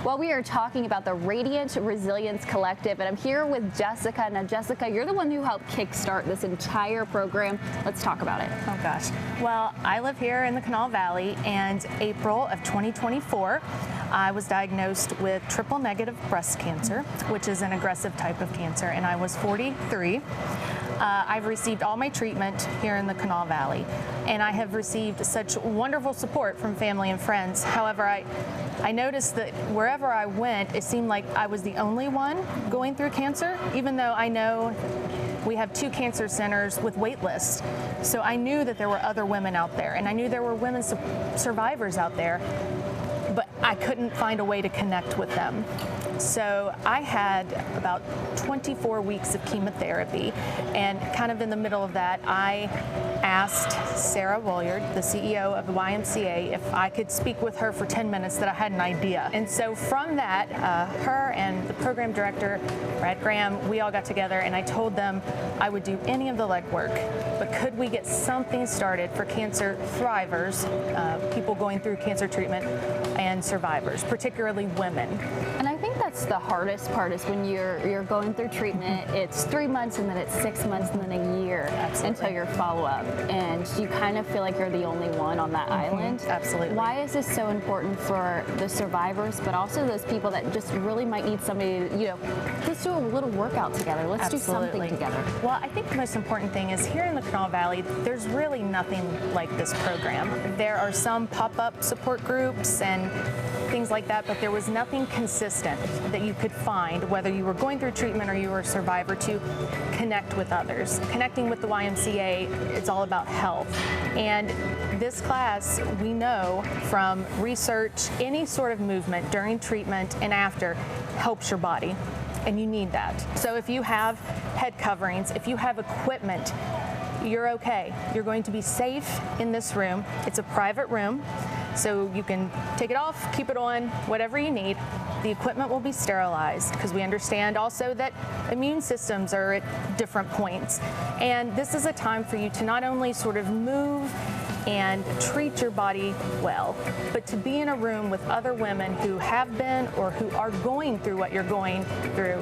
Well, we are talking about the Radiant Resilience Collective, and I'm here with Jessica. Now, Jessica, you're the one who helped kickstart this entire program. Let's talk about it. Oh gosh. Well, I live here in the Kanawha Valley, and April of 2024, I was diagnosed with triple-negative breast cancer, which is an aggressive type of cancer, and I was 43. I've received all my treatment here in the Kanawha Valley, and I have received such wonderful support from family and friends. However, I noticed that wherever I went, it seemed like I was the only one going through cancer, even though I know we have 2 cancer centers with wait lists. So I knew that there were other women out there, and I knew there were women survivors out there, but I couldn't find a way to connect with them. So I had about 24 weeks of chemotherapy, and kind of in the middle of that, I asked Sarah Williard, the CEO of the YMCA, if I could speak with her for 10 minutes, that I had an idea. And so from that, her and the program director, Brad Graham, we all got together, and I told them I would do any of the legwork, but could we get something started for cancer thrivers, people going through cancer treatment, and survivors, particularly women. And I think that's the hardest part, is when you're going through treatment. It's 3 months, and then it's 6 months, and then a year. Absolutely. Until your follow-up, and you kind of feel like you're the only one on that island. Absolutely. Why is this so important for the survivors, but also those people that just really might need somebody to, let's do a little workout together. Let's do something together. Well, I think the most important thing is here in the Kanawha Valley, there's really nothing like this program. There are some pop-up support groups and things like that, but there was nothing consistent that you could find, whether you were going through treatment or you were a survivor, to connect with others. Connecting with the YMCA, it's all about health. And this class, we know from research, any sort of movement during treatment and after helps your body, and you need that. So if you have head coverings, if you have equipment, you're okay. You're going to be safe in this room. It's a private room, so you can take it off, keep it on, whatever you need. The equipment will be sterilized, because we understand also that immune systems are at different points. And this is a time for you to not only sort of move and treat your body well, but to be in a room with other women who have been or who are going through what you're going through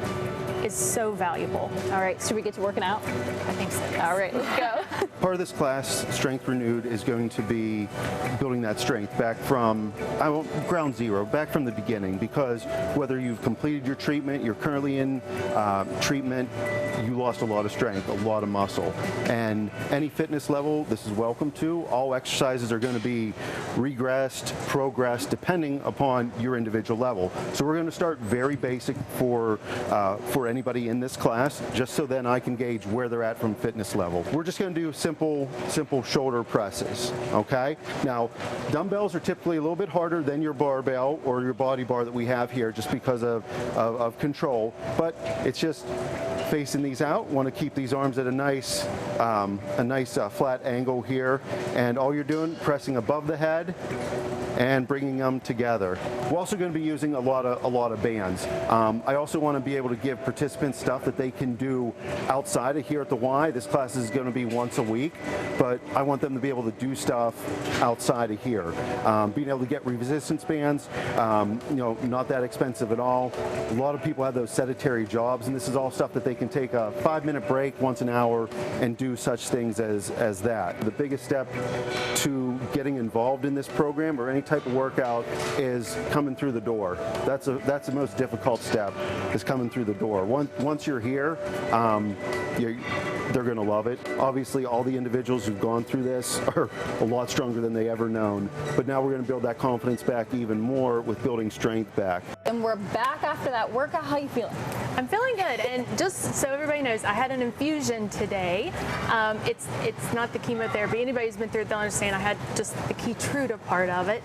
is so valuable. All right, should we get to working out? I think so. All right, let's go. Part of this class, Strength Renewed, is going to be building that strength back from ground zero, back from the beginning, because whether you've completed your treatment, you're currently in treatment, you lost a lot of strength, a lot of muscle. And any fitness level, this is welcome to. All exercises are going to be regressed, progressed, depending upon your individual level. So we're going to start very basic for anybody in this class, just so then I can gauge where they're at from fitness level. We're just going to do simple shoulder presses, okay? Now, dumbbells are typically a little bit harder than your barbell or your body bar that we have here, just because of control, but it's just facing these out. Want to keep these arms at a nice flat angle here, and all you're doing, pressing above the head and bringing them together. We're also going to be using a lot of bands. I also want to be able to give participants stuff that they can do outside of here at the Y. This class is going to be once a week, but I want them to be able to do stuff outside of here. Being able to get resistance bands, not that expensive at all. A lot of people have those sedentary jobs, and this is all stuff that they can take a 5-minute break once an hour and do such things as that. The biggest step to getting involved in this program or any type of workout is coming through the door. That's the most difficult step, is coming through the door. Once you're here, they're going to love it. Obviously, all the individuals who've gone through this are a lot stronger than they ever known. But now we're going to build that confidence back even more with building strength back. And we're back after that workout. How are you feeling? I'm feeling good, and just so everybody knows, I had an infusion today. It's not the chemotherapy. Anybody who's been through it, they'll understand I had just the Keytruda part of it.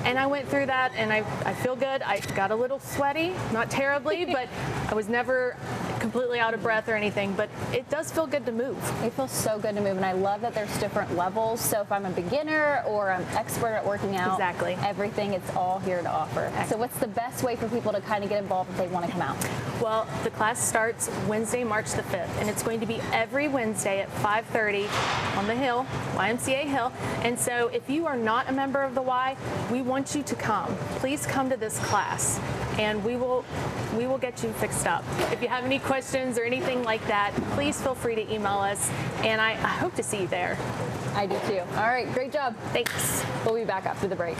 And I went through that, and I feel good. I got a little sweaty, not terribly, but I was never completely out of breath or anything, but it does feel good to move. It feels so good to move, and I love that there's different levels. So if I'm a beginner or I'm expert at working out, exactly, everything, it's all here to offer. Excellent. So what's the best way for people to kind of get involved if they want to come out? Well, the class starts Wednesday, March the 5th, and it's going to be every Wednesday at 5:30 on the Hill, YMCA Hill. And so if you are not a member of the Y, we want you to come. Please come to this class, and we will get you fixed up. If you have any questions or anything like that, please feel free to email us, and I hope to see you there. I do too. All right, great job. Thanks. We'll be back after the break.